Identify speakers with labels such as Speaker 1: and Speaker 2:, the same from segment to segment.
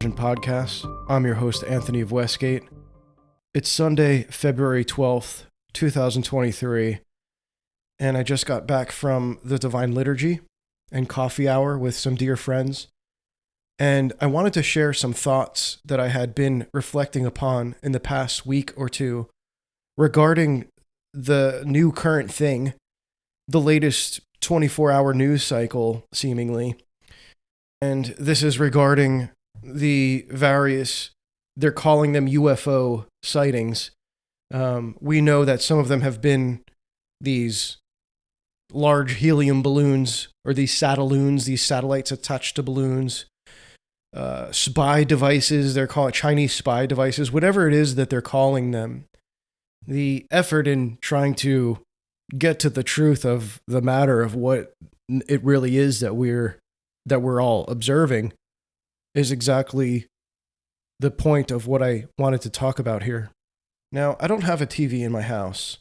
Speaker 1: Podcast. I'm your host, Anthony of Westgate. It's Sunday, February 12th, 2023, and I just got back from the Divine Liturgy and coffee hour with some dear friends, and I wanted to share some thoughts that I had been reflecting upon in the past week or two regarding the new current thing, the latest 24-hour news cycle, seemingly. And this is regarding the various, they're calling them UFO sightings. We know that some of them have been these large helium balloons, or these satelloons, these satellites attached to balloons, spy devices, they're calling Chinese spy devices, whatever it is that they're calling them. The effort in trying to get to the truth of the matter of what it really is that we're all observing is exactly the point of what I wanted to talk about here. Now, I don't have a TV in my house,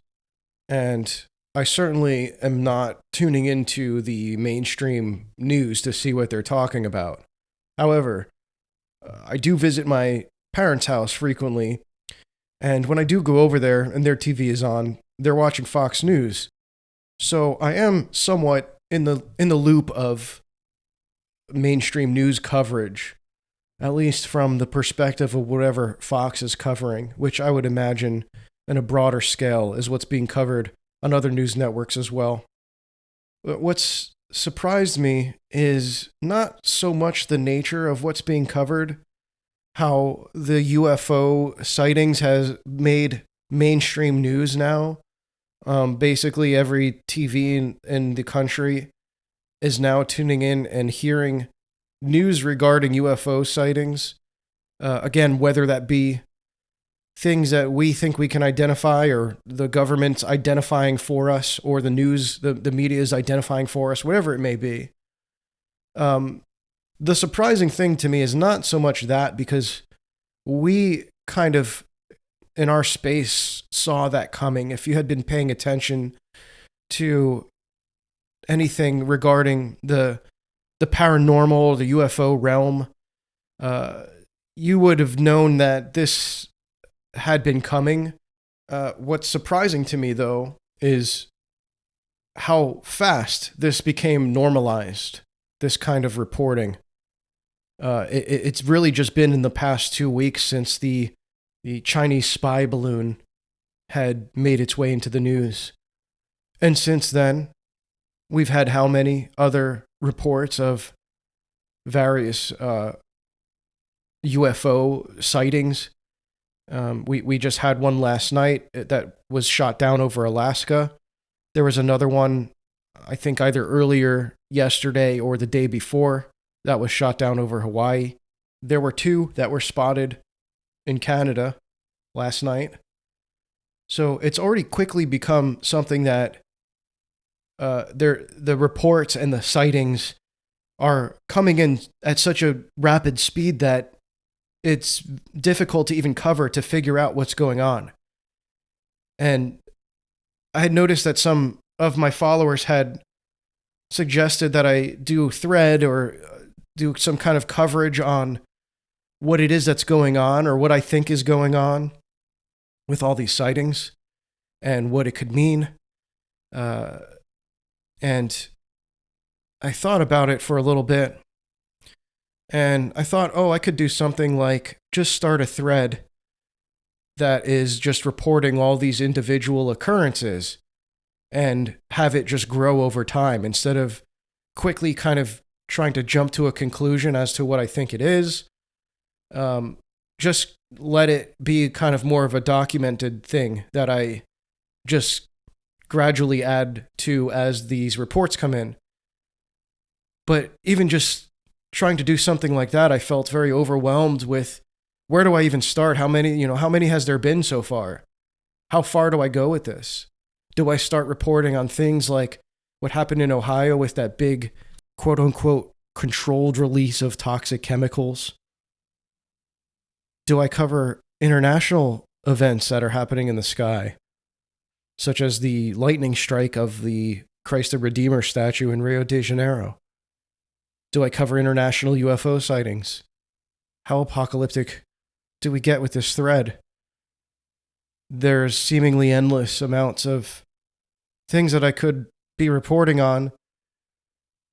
Speaker 1: and I certainly am not tuning into the mainstream news to see what they're talking about. However, I do visit my parents' house frequently, and when I do go over there and their TV is on, they're watching Fox News. So I am somewhat in the loop of mainstream news coverage, at least from the perspective of whatever Fox is covering, which I would imagine in a broader scale is what's being covered on other news networks as well. But what's surprised me is not so much the nature of what's being covered, how the UFO sightings has made mainstream news now. Basically every TV in the country is now tuning in and hearing news regarding UFO sightings. Again, whether that be things that we think we can identify, or the government's identifying for us, or the news, the media is identifying for us, whatever it may be. The surprising thing to me is not so much that, because we kind of, in our space, saw that coming. If you had been paying attention to anything regarding the paranormal, the UFO realm, you would have known that this had been coming. What's surprising to me, though, is how fast this became normalized, this kind of reporting. It's really just been in the past 2 weeks since the Chinese spy balloon had made its way into the news. And since then, we've had how many other reports of various UFO sightings? We just had one last night that was shot down over Alaska. There was another one, I think either earlier yesterday or the day before, that was shot down over Hawaii. There were 2 that were spotted in Canada last night. So it's already quickly become something that the reports and the sightings are coming in at such a rapid speed that it's difficult to even cover, to figure out what's going on. And I had noticed that some of my followers had suggested that I do a thread or do some kind of coverage on what it is that's going on, or what I think is going on with all these sightings and what it could mean. And I thought about it for a little bit, and I thought, I could do something like just start a thread that is just reporting all these individual occurrences and have it just grow over time, instead of quickly kind of trying to jump to a conclusion as to what I think it is. Just let it be kind of more of a documented thing that I just gradually add to as these reports come in. But even just trying to do something like that, I felt very overwhelmed with, where do I even start? How many has there been so far? How far do I go with this? Do I start reporting on things like what happened in Ohio with that big, quote unquote, controlled release of toxic chemicals? Do I cover international events that are happening in the sky, such as the lightning strike of the Christ the Redeemer statue in Rio de Janeiro? Do I cover international UFO sightings? how apocalyptic do we get with this thread? There's seemingly endless amounts of things that I could be reporting on.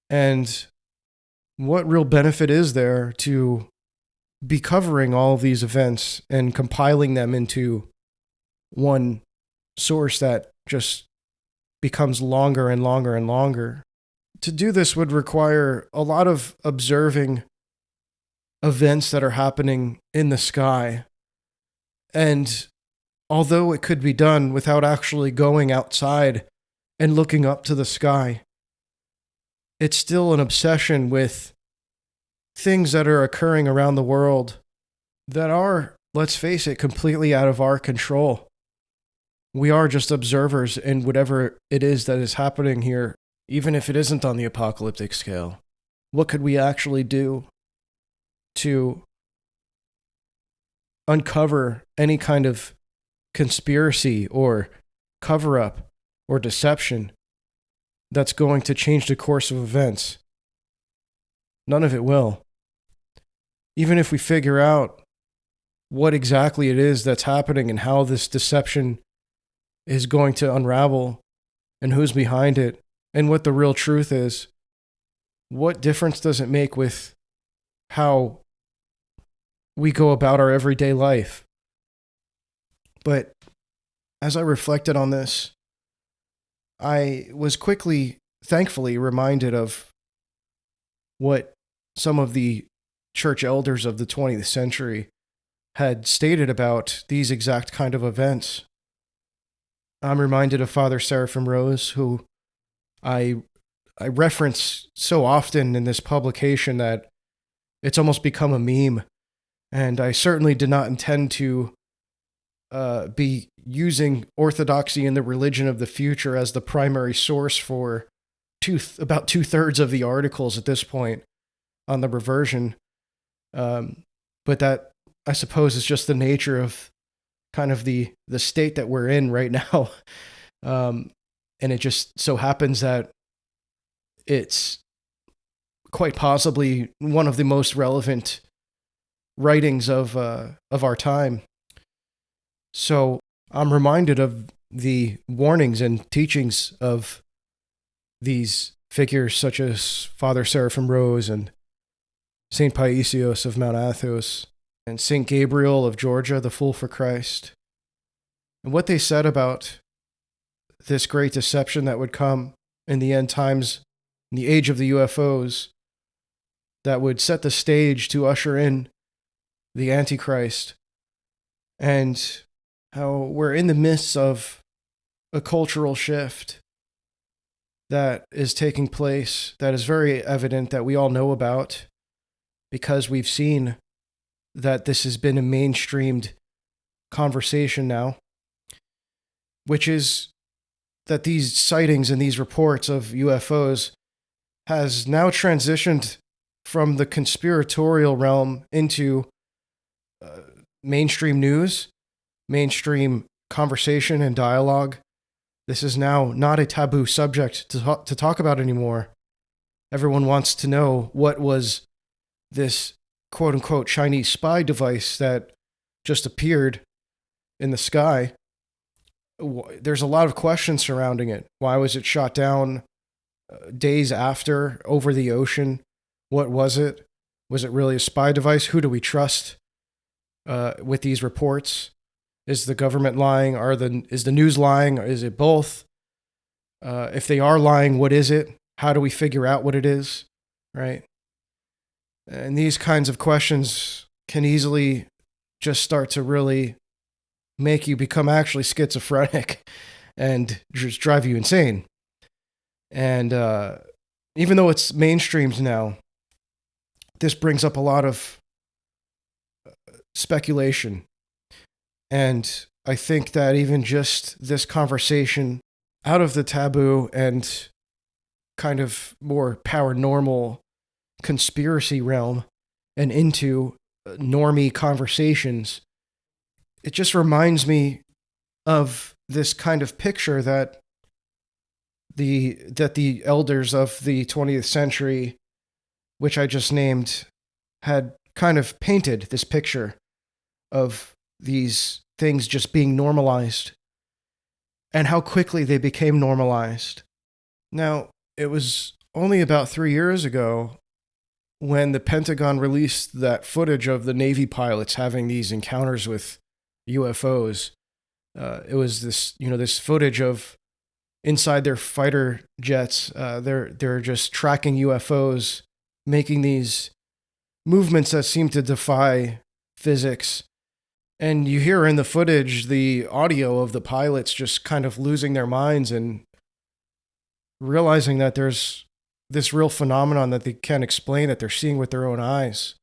Speaker 1: And what real benefit is there to be covering all of these events and compiling them into one source that just becomes longer and longer and longer? To do this would require a lot of observing events that are happening in the sky. And although it could be done without actually going outside and looking up to the sky, it's still an obsession with things that are occurring around the world that are, let's face it, completely out of our control. We are just observers in whatever it is that is happening here, even if it isn't on the apocalyptic scale. What could we actually do to uncover any kind of conspiracy or cover-up or deception that's going to change the course of events? None of it will. Even if we figure out what exactly it is that's happening and how this deception is going to unravel and who's behind it and what the real truth is, what difference does it make with how we go about our everyday life? But as I reflected on this, I was quickly, thankfully, reminded of what some of the church elders of the 20th century had stated about these exact kind of events. I'm reminded of Father Seraphim Rose, who I reference so often in this publication that it's almost become a meme. And I certainly did not intend to be using orthodoxy and the religion of the future as the primary source for about 2/3 of the articles at this point on the reversion. But that, I suppose, is just the nature of kind of the state that we're in right now. And it just so happens that it's quite possibly one of the most relevant writings of our time. So I'm reminded of the warnings and teachings of these figures such as Father Seraphim Rose and St. Paisios of Mount Athos and St. Gabriel of Georgia, the Fool for Christ, and what they said about this great deception that would come in the end times, in the age of the UFOs, that would set the stage to usher in the Antichrist, and how we're in the midst of a cultural shift that is taking place, that is very evident, that we all know about, because we've seen that this has been a mainstreamed conversation now, which is that these sightings and these reports of UFOs has now transitioned from the conspiratorial realm into mainstream news, mainstream conversation and dialogue. This is now not a taboo subject to talk about anymore. Everyone wants to know what was this quote-unquote Chinese spy device that just appeared in the sky. There's a lot of questions surrounding it. Why was it shot down days after over the ocean? What was it? Was it really a spy device? Who do we trust with these reports? Is the government lying? Is the news lying? Or is it both? If they are lying, what is it? How do we figure out what it is? Right? And these kinds of questions can easily just start to really make you become actually schizophrenic and just drive you insane. And even though it's mainstreamed now, this brings up a lot of speculation. And I think that even just this conversation out of the taboo and kind of more paranormal conspiracy realm and into normie conversations, it just reminds me of this kind of picture that the elders of the 20th century, which I just named, had kind of painted this picture of these things just being normalized and how quickly they became normalized. Now, it was only about 3 years ago when the Pentagon released that footage of the Navy pilots having these encounters with UFOs. It was this footage of inside their fighter jets. They're just tracking UFOs, making these movements that seem to defy physics. And you hear in the footage the audio of the pilots just kind of losing their minds and realizing that there's this real phenomenon that they can't explain that they're seeing with their own eyes.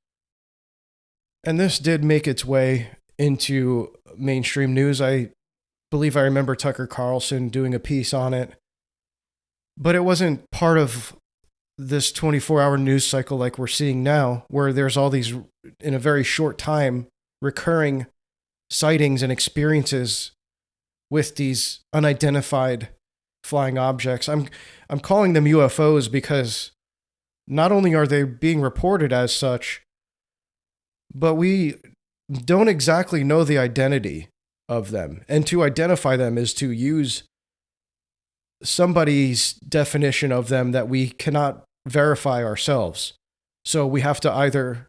Speaker 1: And this did make its way into mainstream news. I believe I remember Tucker Carlson doing a piece on it, but it wasn't part of this 24-hour news cycle like we're seeing now, where there's all these, in a very short time, recurring sightings and experiences with these unidentified flying objects. I'm calling them UFOs because not only are they being reported as such, but we don't exactly know the identity of them. And to identify them is to use somebody's definition of them that we cannot verify ourselves. So we have to either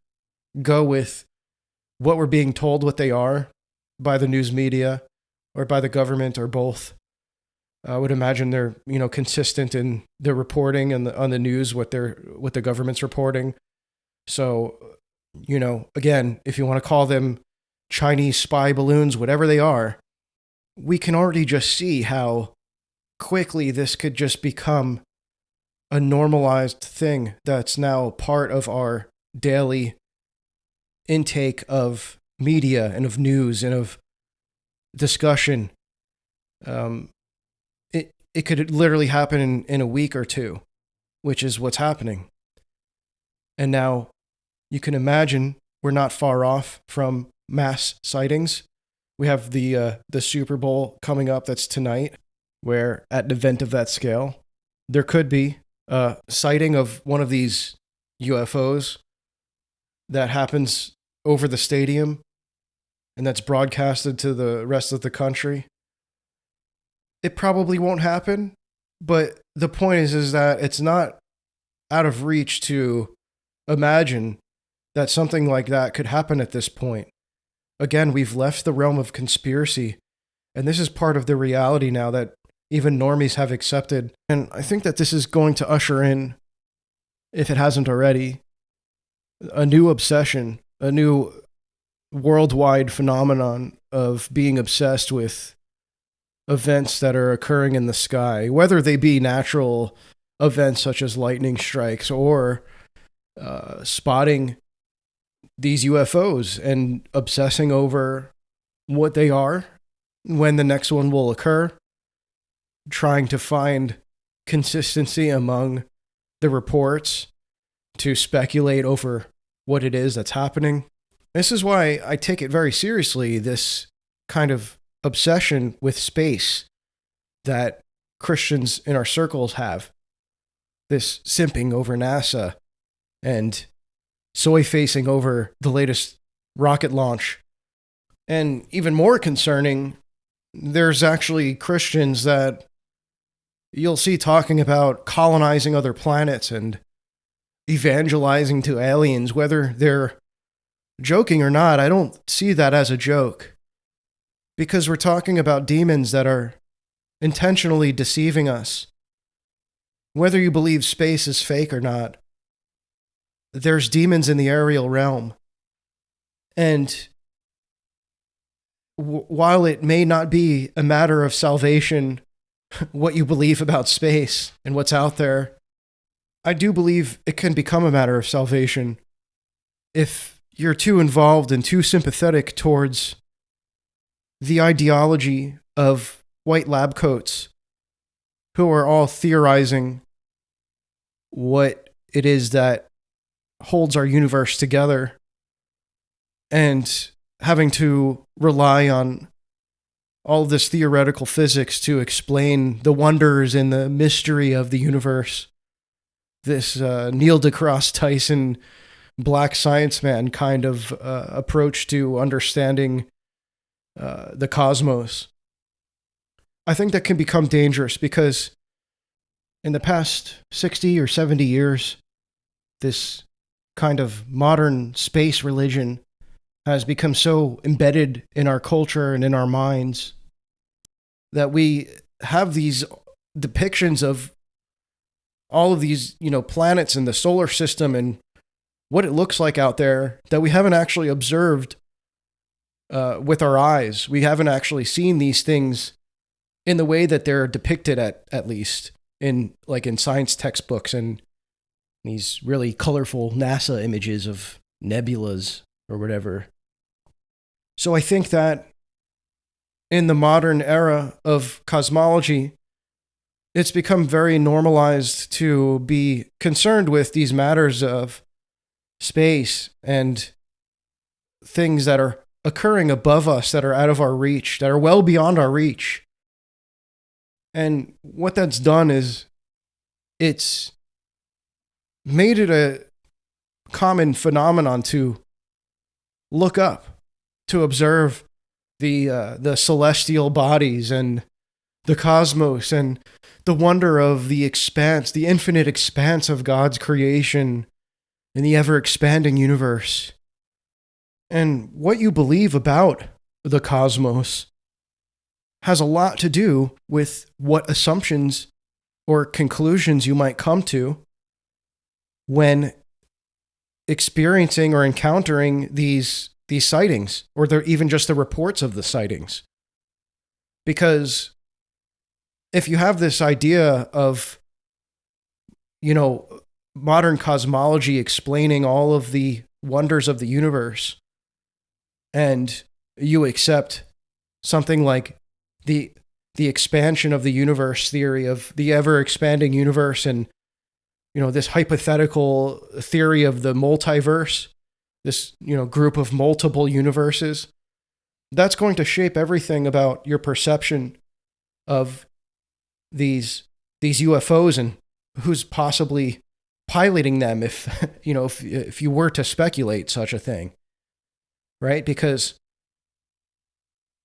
Speaker 1: go with what we're being told what they are by the news media or by the government or both. I would imagine they're, consistent in their reporting and on the news, what the government's reporting. So, again, if you want to call them Chinese spy balloons, whatever they are, we can already just see how quickly this could just become a normalized thing that's now part of our daily intake of media and of news and of discussion. It could literally happen in a week or two, which is what's happening. And now you can imagine we're not far off from mass sightings. We have the Super Bowl coming up that's tonight, where at an event of that scale, there could be a sighting of one of these UFOs that happens over the stadium and that's broadcasted to the rest of the country. It probably won't happen, but the point is that it's not out of reach to imagine that something like that could happen at this point. Again, we've left the realm of conspiracy, and this is part of the reality now that even normies have accepted. And I think that this is going to usher in, if it hasn't already, a new obsession, a new worldwide phenomenon of being obsessed with events that are occurring in the sky, whether they be natural events such as lightning strikes or spotting these UFOs and obsessing over what they are, when the next one will occur, trying to find consistency among the reports to speculate over what it is that's happening. This is why I take it very seriously, this kind of obsession with space that Christians in our circles have. This simping over NASA and soy-facing over the latest rocket launch. And even more concerning, there's actually Christians that you'll see talking about colonizing other planets and evangelizing to aliens, whether they're joking or not. I don't see that as a joke, because we're talking about demons that are intentionally deceiving us. Whether you believe space is fake or not, there's demons in the aerial realm. And while it may not be a matter of salvation, what you believe about space and what's out there, I do believe it can become a matter of salvation if you're too involved and too sympathetic towards the ideology of white lab coats who are all theorizing what it is that holds our universe together and having to rely on all of this theoretical physics to explain the wonders and the mystery of the universe. This Neil deGrasse Tyson black science man kind of approach to understanding the cosmos. I think that can become dangerous because in the past 60 or 70 years, this kind of modern space religion has become so embedded in our culture and in our minds that we have these depictions of all of these, planets in the solar system and what it looks like out there that we haven't actually observed with our eyes. We haven't actually seen these things in the way that they're depicted at least in science textbooks and these really colorful NASA images of nebulas or whatever. So I think that in the modern era of cosmology, it's become very normalized to be concerned with these matters of space and things that are occurring above us, that are out of our reach, that are well beyond our reach. And what that's done is it's made it a common phenomenon to look up, to observe the celestial bodies and the cosmos and the wonder of the expanse, the infinite expanse of God's creation in the ever-expanding universe. And what you believe about the cosmos has a lot to do with what assumptions or conclusions you might come to when experiencing or encountering these sightings, or even just the reports of the sightings. Because if you have this idea of, modern cosmology explaining all of the wonders of the universe, and you accept something like the expansion of the universe theory of the ever-expanding universe and, this hypothetical theory of the multiverse, this, group of multiple universes, that's going to shape everything about your perception of these UFOs and who's possibly piloting them if you were to speculate such a thing, right? Because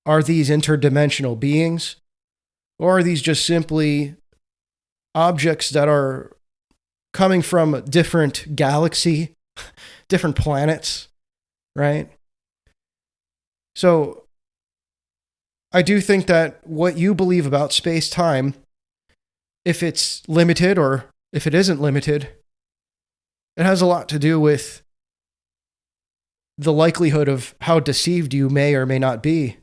Speaker 1: are these interdimensional beings, or are these just simply objects that are coming from a different galaxy, different planets, right? So I do think that what you believe about space-time, if it's limited or if it isn't limited, it has a lot to do with the likelihood of how deceived you may or may not be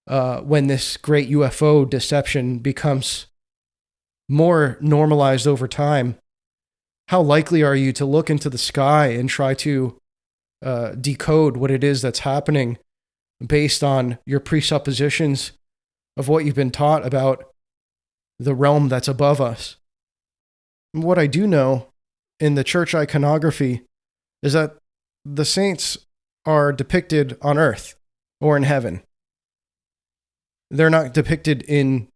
Speaker 1: when this great UFO deception becomes more normalized over time. How likely are you to look into the sky and try to decode what it is that's happening based on your presuppositions of what you've been taught about the realm that's above us? And what I do know in the church iconography is that the saints are depicted on earth or in heaven. They're not depicted in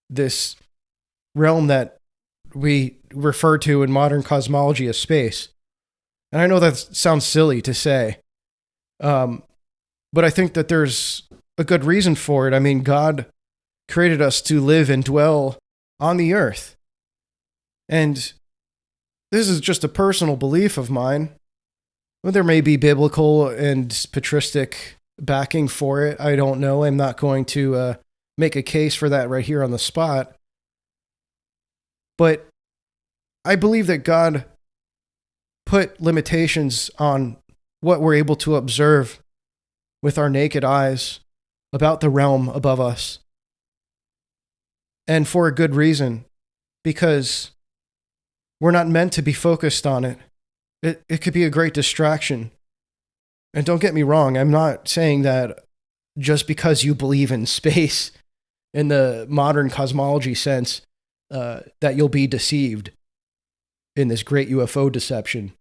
Speaker 1: this realm that we refer to in modern cosmology as space. And I know that sounds silly to say, but I think that there's a good reason for it. I mean, God created us to live and dwell on the earth. And this is just a personal belief of mine. Well, there may be biblical and patristic backing for it. I don't know. I'm not going to make a case for that right here on the spot. But I believe that God put limitations on what we're able to observe with our naked eyes about the realm above us. And for a good reason, because we're not meant to be focused on it. It could be a great distraction. And don't get me wrong, I'm not saying that just because you believe in space in the modern cosmology sense, that you'll be deceived in this great UFO deception.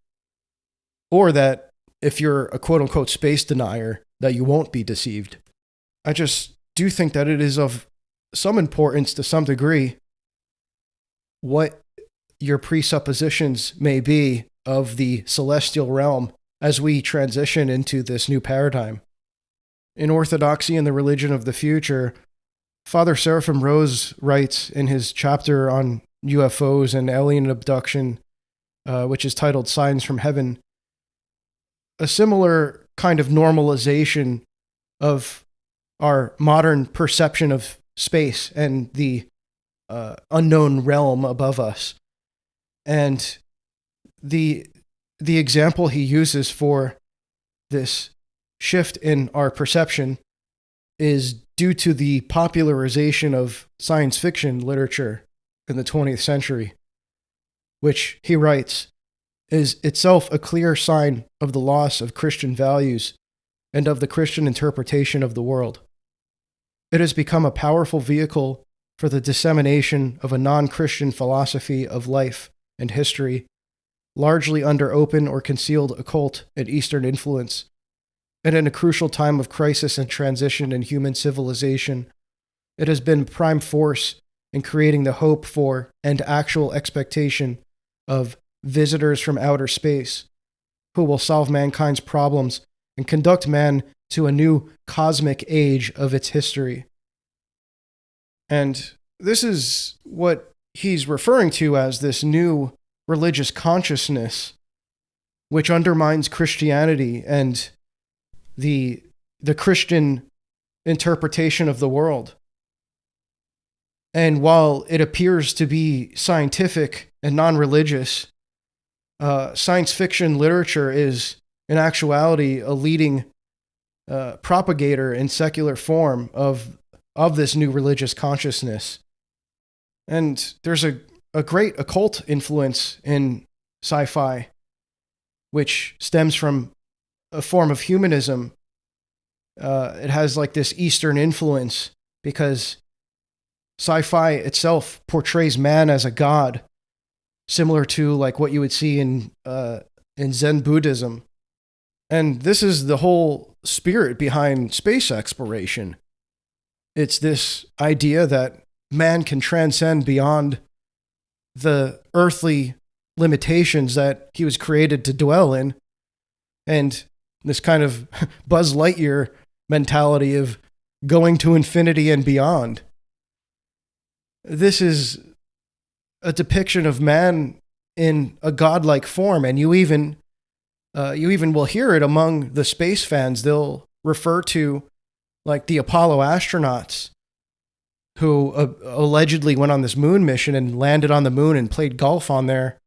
Speaker 1: Or that if you're a quote-unquote space denier, that you won't be deceived. I just do think that it is of some importance to some degree what your presuppositions may be of the celestial realm as we transition into this new paradigm. In Orthodoxy and the Religion of the Future, Father Seraphim Rose writes in his chapter on UFOs and alien abduction, which is titled Signs from Heaven, a similar kind of normalization of our modern perception of space and the unknown realm above us. And the example he uses for this shift in our perception is due to the popularization of science fiction literature in the 20th century, which he writes is itself a clear sign of the loss of Christian values and of the Christian interpretation of the world. It has become a powerful vehicle for the dissemination of a non-Christian philosophy of life and history, largely under open or concealed occult and Eastern influence. And in a crucial time of crisis and transition in human civilization, it has been prime force in creating the hope for and actual expectation of visitors from outer space who will solve mankind's problems and conduct man to a new cosmic age of its history. And this is what he's referring to as this new religious consciousness, which undermines Christianity and the Christian interpretation of the world. And while it appears to be scientific and non-religious, science fiction literature is, in actuality, a leading propagator in secular form of this new religious consciousness. And there's a great occult influence in sci-fi, which stems from a form of humanism. It has like this Eastern influence because sci-fi itself portrays man as a god, similar to like what you would see in Zen Buddhism. And this is the whole spirit behind space exploration. It's this idea that man can transcend beyond the earthly limitations that he was created to dwell in, and this kind of Buzz Lightyear mentality of going to infinity and beyond. This is a depiction of man in a godlike form, and you even will hear it among the space fans. They'll refer to like the Apollo astronauts who allegedly went on this moon mission and landed on the moon and played golf on there.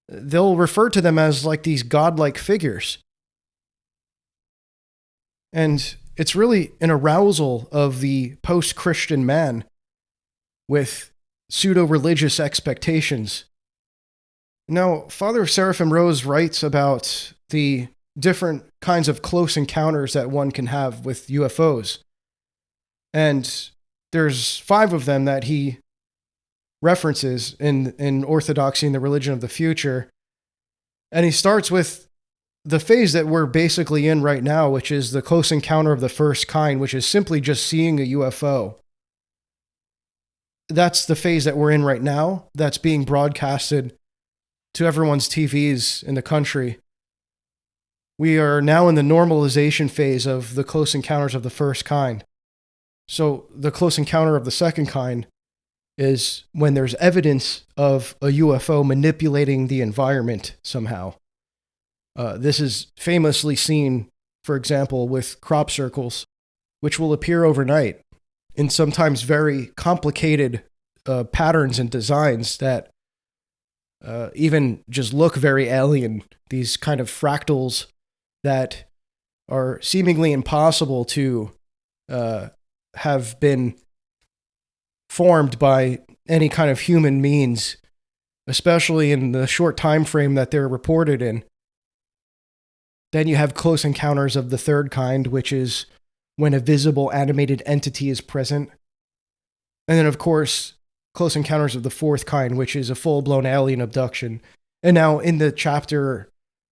Speaker 1: They'll refer to them as like these godlike figures. And it's really an arousal of the post-Christian man with pseudo-religious expectations. Now, Father Seraphim Rose writes about the different kinds of close encounters that one can have with UFOs. And there's 5 of them that he references in Orthodoxy and the Religion of the Future. And he starts with the phase that we're basically in right now, which is the close encounter of the first kind, which is simply just seeing a UFO. That's the phase that we're in right now. That's being broadcasted to everyone's TVs in the country. We are now in the normalization phase of the close encounters of the first kind. So the close encounter of the second kind is when there's evidence of a UFO manipulating the environment somehow. This is famously seen, for example, with crop circles, which will appear overnight in sometimes very complicated patterns and designs that even just look very alien. These kind of fractals that are seemingly impossible to have been formed by any kind of human means, especially in the short time frame that they're reported in. Then you have close encounters of the third kind, which is when a visible animated entity is present. And then, of course, close encounters of the fourth kind, which is a full-blown alien abduction. And now in the chapter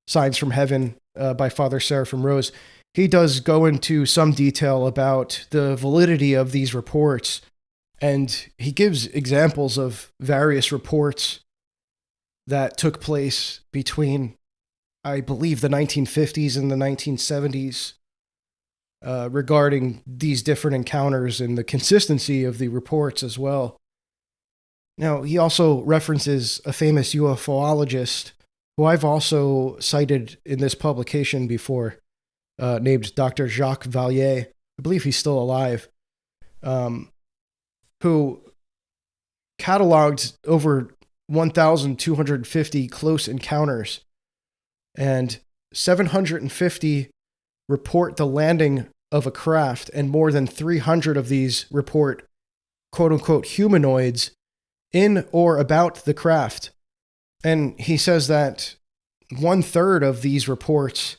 Speaker 1: Signs from Heaven by Father Seraphim Rose, he does go into some detail about the validity of these reports. And he gives examples of various reports that took place between, I believe, the 1950s and the 1970s regarding these different encounters and the consistency of the reports as well. Now, he also references a famous ufologist who I've also cited in this publication before, named Dr. Jacques Vallée. I believe he's still alive, who cataloged over 1,250 close encounters, and 750 report the landing of a craft, and more than 300 of these report quote-unquote humanoids in or about the craft. And he says that 1/3 of these reports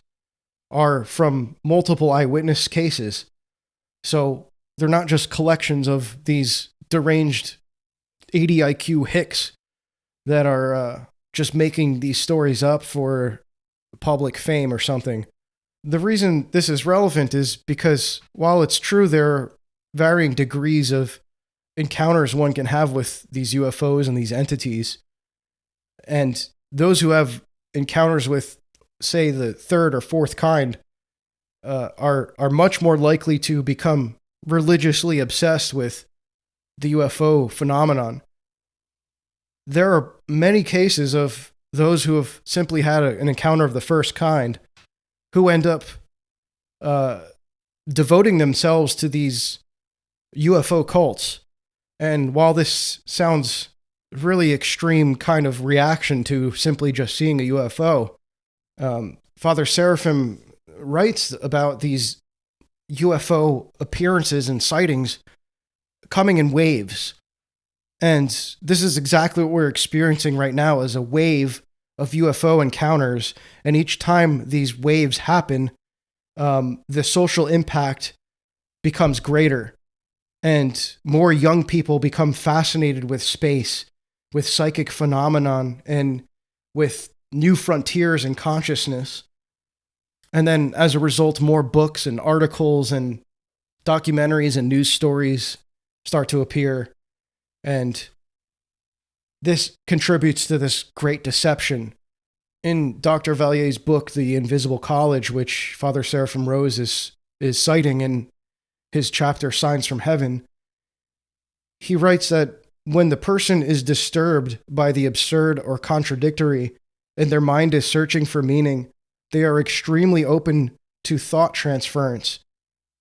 Speaker 1: are from multiple eyewitness cases. So they're not just collections of these deranged 80 IQ hicks that are just making these stories up for public fame or something. The reason this is relevant is because while it's true there are varying degrees of encounters one can have with these UFOs and these entities, and those who have encounters with, say, the third or fourth kind are much more likely to become religiously obsessed with the UFO phenomenon. There are many cases of those who have simply had an encounter of the first kind who end up devoting themselves to these UFO cults. And while this sounds really extreme kind of reaction to simply just seeing a UFO, Father Seraphim writes about these UFO appearances and sightings coming in waves. And this is exactly what we're experiencing right now, as a wave of UFO encounters. And each time these waves happen, the social impact becomes greater. And more young people become fascinated with space, with psychic phenomenon, and with new frontiers in consciousness. And then as a result, more books and articles and documentaries and news stories start to appear. And this contributes to this great deception. In Dr. Vallée's book, The Invisible College, which Father Seraphim Rose is citing in his chapter, Signs from Heaven, he writes that when the person is disturbed by the absurd or contradictory and their mind is searching for meaning, they are extremely open to thought transference,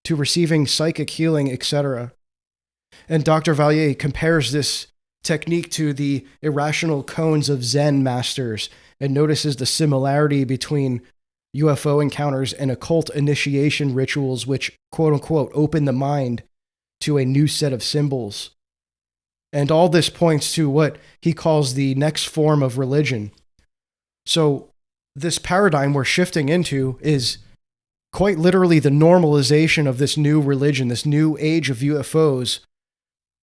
Speaker 1: to receiving psychic healing, etc. And Dr. Vallée compares this technique to the irrational koans of Zen masters and notices the similarity between UFO encounters and occult initiation rituals, which, quote unquote, open the mind to a new set of symbols. And all this points to what he calls the next form of religion. So this paradigm we're shifting into is quite literally the normalization of this new religion, this new age of UFOs,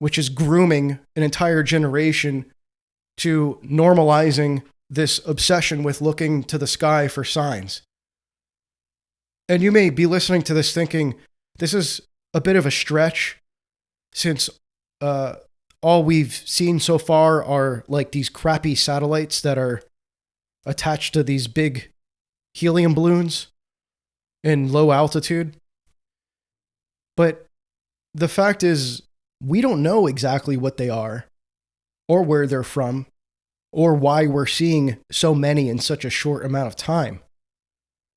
Speaker 1: which is grooming an entire generation to normalizing this obsession with looking to the sky for signs. And you may be listening to this thinking, this is a bit of a stretch, since all we've seen so far are like these crappy satellites that are attached to these big helium balloons in low altitude. But the fact is, we don't know exactly what they are, or where they're from, or why we're seeing so many in such a short amount of time.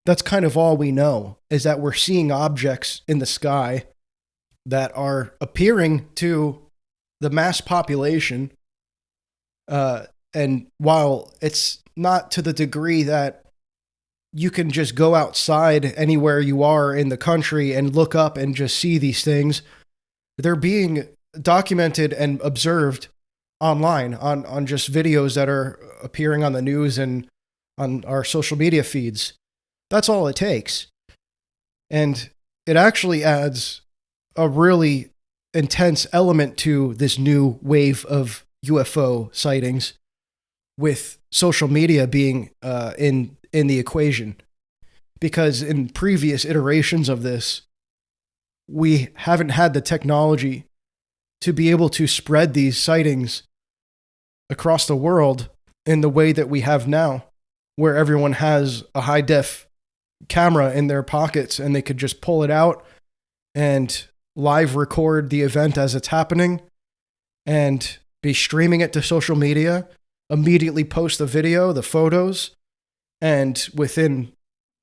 Speaker 1: That's kind of all we know, is that we're seeing objects in the sky that are appearing to the mass population. And while it's not to the degree that you can just go outside anywhere you are in the country and look up and just see these things, they're being documented and observed online on just videos that are appearing on the news and on our social media feeds. That's all it takes. And it actually adds a really intense element to this new wave of UFO sightings, with social media being in the equation. Because in previous iterations of this, we haven't had the technology to be able to spread these sightings across the world in the way that we have now, where everyone has a high-def camera in their pockets and they could just pull it out and live record the event as it's happening and be streaming it to social media, immediately post the video, the photos, and within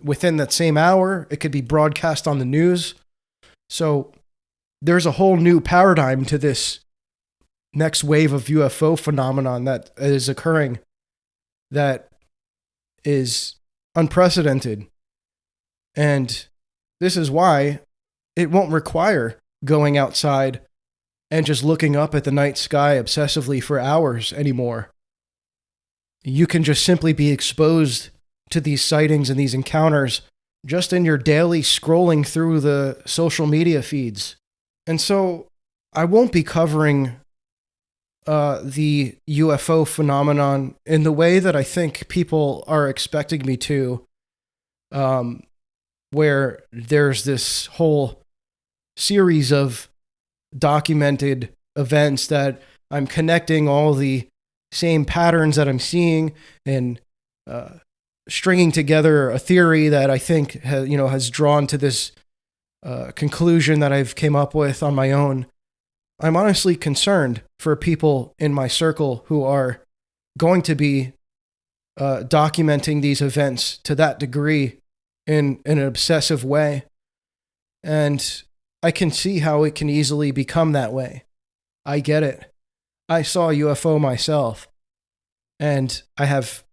Speaker 1: that same hour, it could be broadcast on the news. So there's a whole new paradigm to this next wave of UFO phenomenon that is occurring that is unprecedented. And this is why it won't require going outside and just looking up at the night sky obsessively for hours anymore. You can just simply be exposed to these sightings and these encounters just in your daily scrolling through the social media feeds. And so I won't be covering the UFO phenomenon in the way that I think people are expecting me to, where there's this whole series of documented events that I'm connecting all the same patterns that I'm seeing and stringing together a theory that I think has drawn to this conclusion that I've came up with on my own. I'm honestly concerned for people in my circle who are going to be documenting these events to that degree in an obsessive way. And I can see how it can easily become that way. I get it. I saw a UFO myself, and I have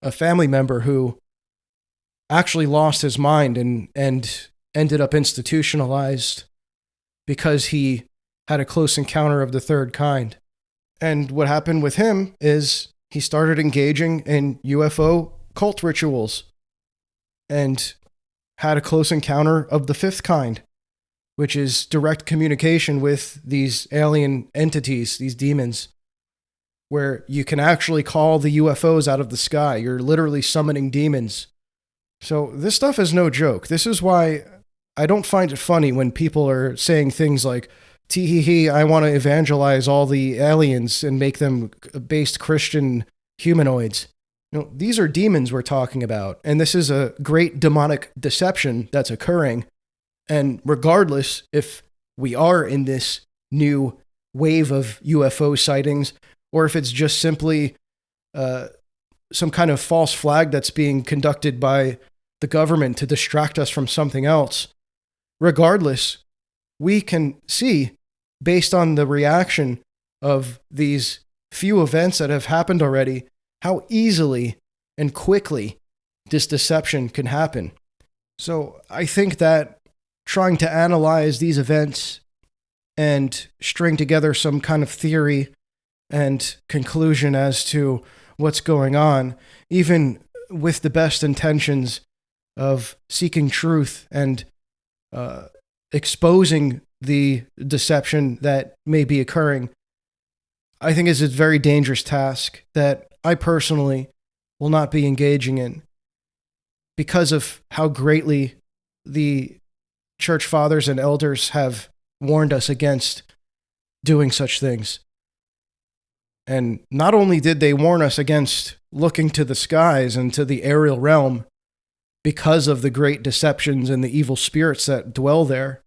Speaker 1: a family member who actually lost his mind and ended up institutionalized because he had a close encounter of the third kind. And what happened with him is he started engaging in UFO cult rituals and had a close encounter of the fifth kind, which is direct communication with these alien entities, these demons, where you can actually call the UFOs out of the sky. You're literally summoning demons. So this stuff is no joke. This is why I don't find it funny when people are saying things like, tee-hee-hee, I want to evangelize all the aliens and make them based Christian humanoids. These are demons we're talking about, and this is a great demonic deception that's occurring. And regardless if we are in this new wave of UFO sightings, or if it's just simply some kind of false flag that's being conducted by the government to distract us from something else, regardless, we can see, based on the reaction of these few events that have happened already, how easily and quickly this deception can happen. So I think that trying to analyze these events and string together some kind of theory and conclusion as to what's going on, even with the best intentions of seeking truth and exposing the deception that may be occurring, I think is a very dangerous task that I personally will not be engaging in because of how greatly the church fathers and elders have warned us against doing such things. And not only did they warn us against looking to the skies and to the aerial realm because of the great deceptions and the evil spirits that dwell there,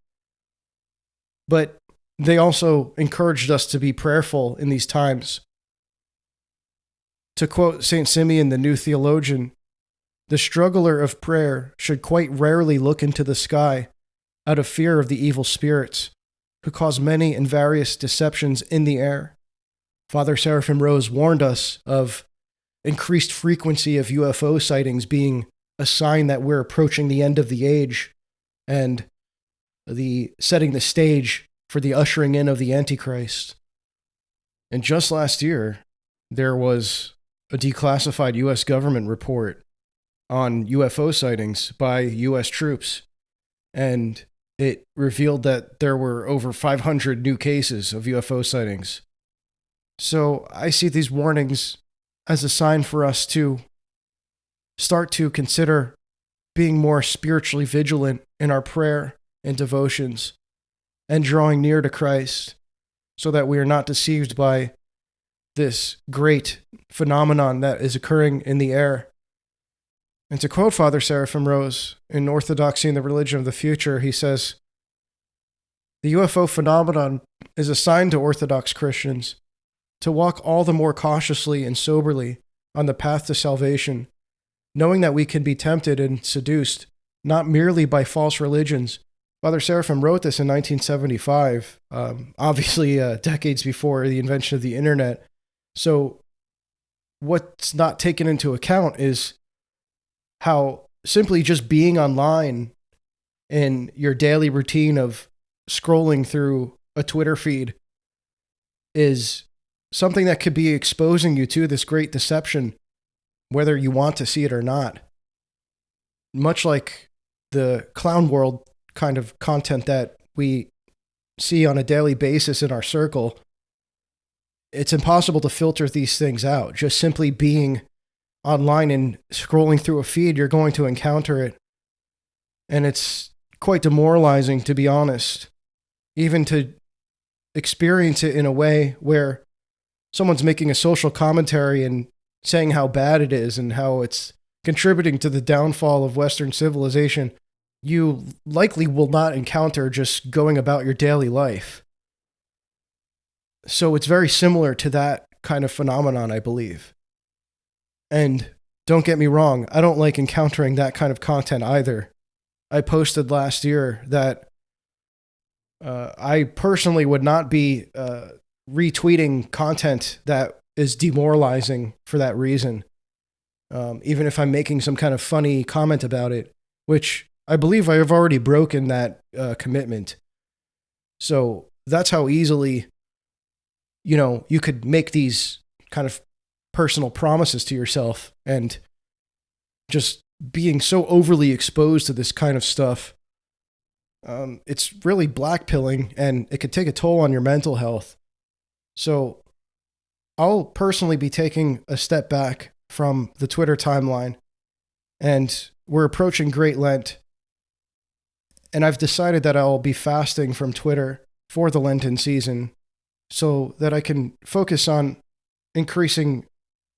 Speaker 1: but they also encouraged us to be prayerful in these times. To quote St. Simeon, the new theologian, the struggler of prayer should quite rarely look into the sky out of fear of the evil spirits who cause many and various deceptions in the air. Father Seraphim Rose warned us of increased frequency of UFO sightings being a sign that we're approaching the end of the age and the setting the stage for the ushering in of the Antichrist. And just last year, there was a declassified U.S. government report on UFO sightings by U.S. troops, and it revealed that there were over 500 new cases of UFO sightings. So I see these warnings as a sign for us to start to consider being more spiritually vigilant in our prayer and devotions and drawing near to Christ so that we are not deceived by this great phenomenon that is occurring in the air. And to quote Father Seraphim Rose in Orthodoxy and the Religion of the Future, he says, "The UFO phenomenon is a sign to Orthodox Christians to walk all the more cautiously and soberly on the path to salvation, knowing that we can be tempted and seduced not merely by false religions." Father Seraphim wrote this in 1975, obviously decades before the invention of the internet. So what's not taken into account is how simply just being online in your daily routine of scrolling through a Twitter feed is something that could be exposing you to this great deception, whether you want to see it or not. Much like the clown world kind of content that we see on a daily basis in our circle, it's impossible to filter these things out. Just simply being online and scrolling through a feed, you're going to encounter it. And it's quite demoralizing, to be honest, even to experience it in a way where someone's making a social commentary and saying how bad it is and how it's contributing to the downfall of Western civilization. You likely will not encounter just going about your daily life. So it's very similar to that kind of phenomenon, I believe. And don't get me wrong, I don't like encountering that kind of content either. I posted last year that I personally would not be retweeting content that is demoralizing for that reason, even if I'm making some kind of funny comment about it, which I believe I have already broken that commitment. So that's how easily, you could make these kind of personal promises to yourself, and just being so overly exposed to this kind of stuff, it's really blackpilling, and it could take a toll on your mental health. So I'll personally be taking a step back from the Twitter timeline, and we're approaching Great Lent. And I've decided that I'll be fasting from Twitter for the Lenten season so that I can focus on increasing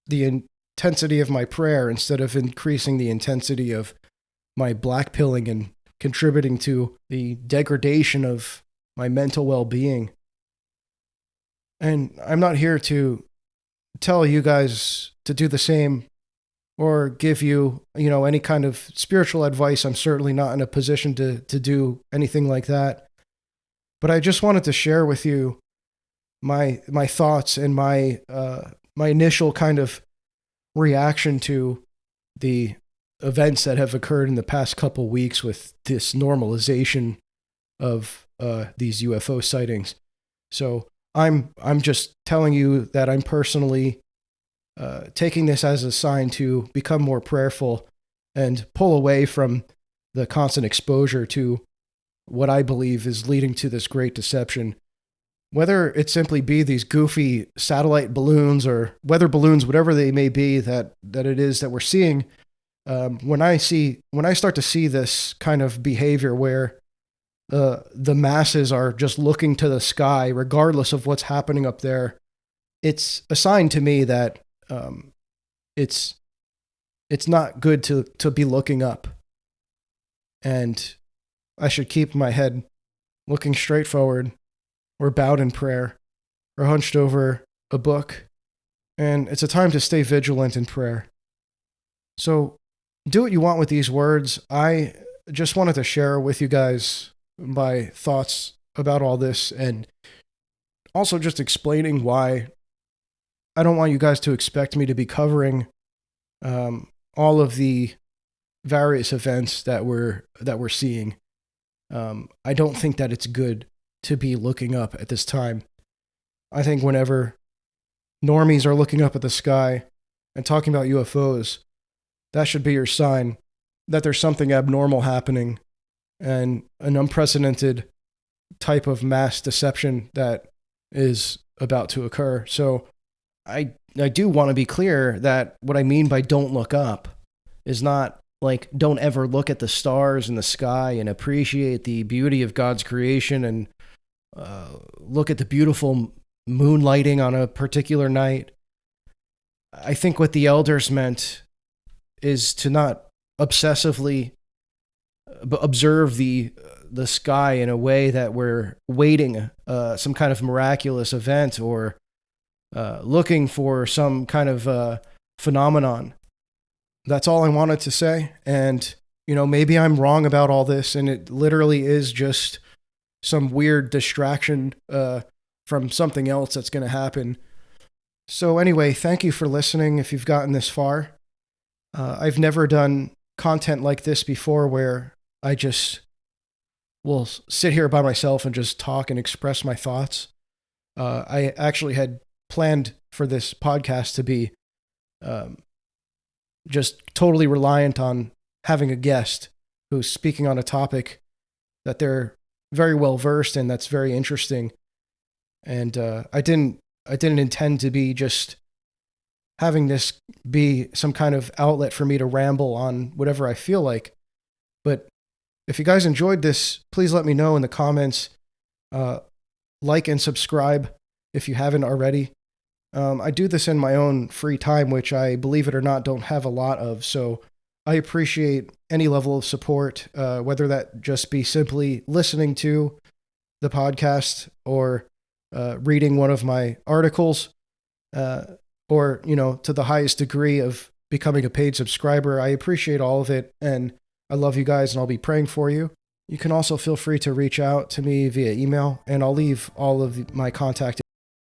Speaker 1: the intensity of my prayer instead of increasing the intensity of my blackpilling and contributing to the degradation of my mental well-being. And I'm not here to tell you guys to do the same or give you, any kind of spiritual advice. I'm certainly not in a position to do anything like that. But I just wanted to share with you my thoughts and my initial kind of reaction to the events that have occurred in the past couple weeks with this normalization of these UFO sightings. So I'm just telling you that I'm personally taking this as a sign to become more prayerful and pull away from the constant exposure to what I believe is leading to this great deception. Whether it simply be these goofy satellite balloons or weather balloons, whatever they may be that it is that we're seeing, when I start to see this kind of behavior where the masses are just looking to the sky regardless of what's happening up there, it's a sign to me that it's not good to be looking up, and I should keep my head looking straight forward, or bowed in prayer, or hunched over a book. And it's a time to stay vigilant in prayer. So do what you want with these words. I just wanted to share with you guys my thoughts about all this, and also just explaining why I don't want you guys to expect me to be covering all of the various events that we're seeing. I don't think that it's good to be looking up at this time. I think whenever normies are looking up at the sky and talking about UFOs, that should be your sign that there's something abnormal happening and an unprecedented type of mass deception that is about to occur. So I do want to be clear that what I mean by don't look up is not like don't ever look at the stars in the sky and appreciate the beauty of God's creation and look at the beautiful moonlighting on a particular night. I think what the elders meant is to not obsessively observe the sky in a way that we're waiting some kind of miraculous event or looking for some kind of phenomenon. That's all I wanted to say. And, maybe I'm wrong about all this, and it literally is just some weird distraction from something else that's going to happen. So anyway, thank you for listening if you've gotten this far. I've never done content like this before where I just will sit here by myself and just talk and express my thoughts. I actually had planned for this podcast to be just totally reliant on having a guest who's speaking on a topic that they're very well versed in, that's very interesting. And I didn't intend to be just having this be some kind of outlet for me to ramble on whatever I feel like. But if you guys enjoyed this, please let me know in the comments. Like and subscribe if you haven't already. I do this in my own free time, which I, believe it or not, don't have a lot of. So I appreciate any level of support, whether that just be simply listening to the podcast or reading one of my articles, or, to the highest degree of becoming a paid subscriber. I appreciate all of it, and I love you guys, and I'll be praying for you. You can also feel free to reach out to me via email, and I'll leave all of my contact